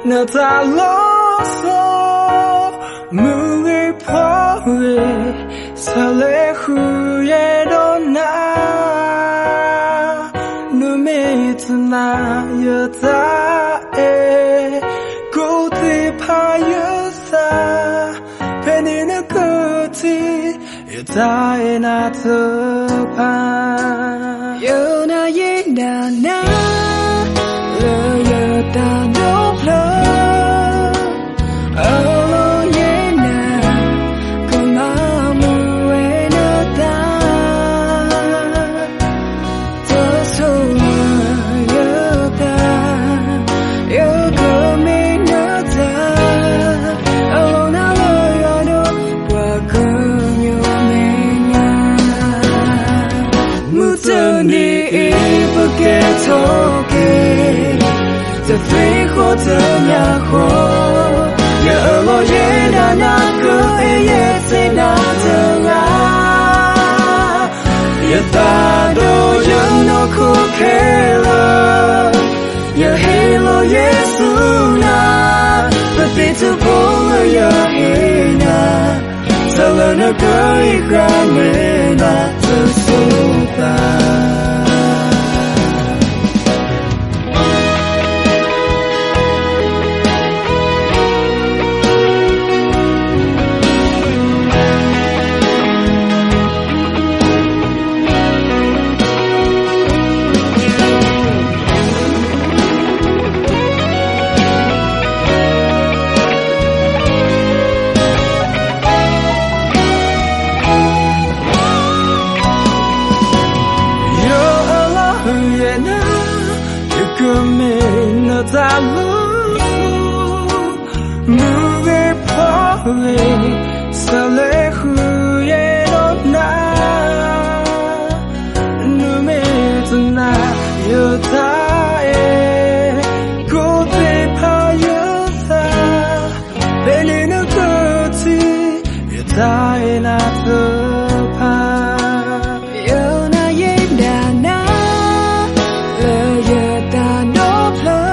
那在啰嗦무의 포에 설레 후에 도나 눈이 드나 여자의 꽃이 파여서 펜이는 끝이 여자의 나트반 연하의 나나 러여다 높여在飞火的nhà火也ở落叶那那个也在那的啊也大都有那苦开了也黑了耶稣那不必突破了也黑那在了那个一个没那的苏巴在路무의 포에 설레 후에 도나 눈에 드나 여자의 꽃이 파여서 내리는 끝이 여자의 나트반 연하의 나나 러여다 높여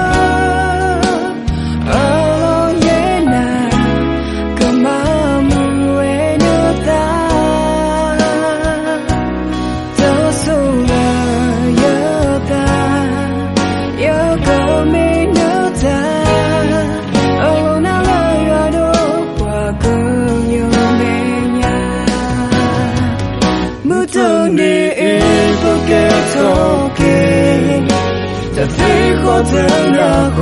在飞火的nhà火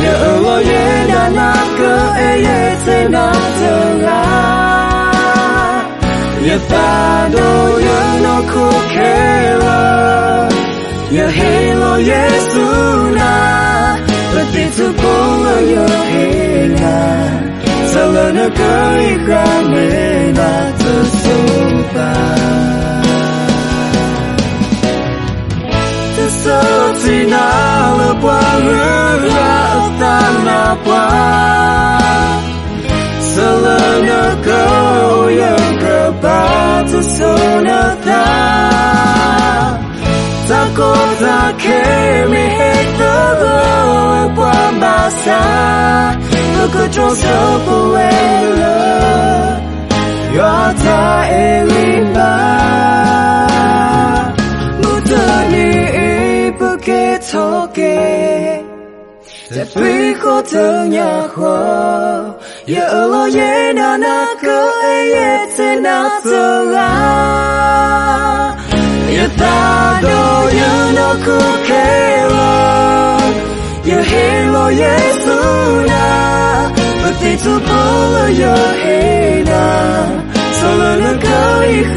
也ở落叶那那个也在那的啊也大都有那苦开了也黑了耶稣那不必突破了也黑那在了那个一个没那的苏巴Seperti nala buang tanah buang Selena kau yang kepada sonata Takut tak kami hektar buang basa Bekerja sebuah Ya tak elimba Mutani在飞火的nhà火也ở落叶那那个也在那的啊也大都有那苦开了也黑了耶稣那不必突破了也黑那走了那个遗憾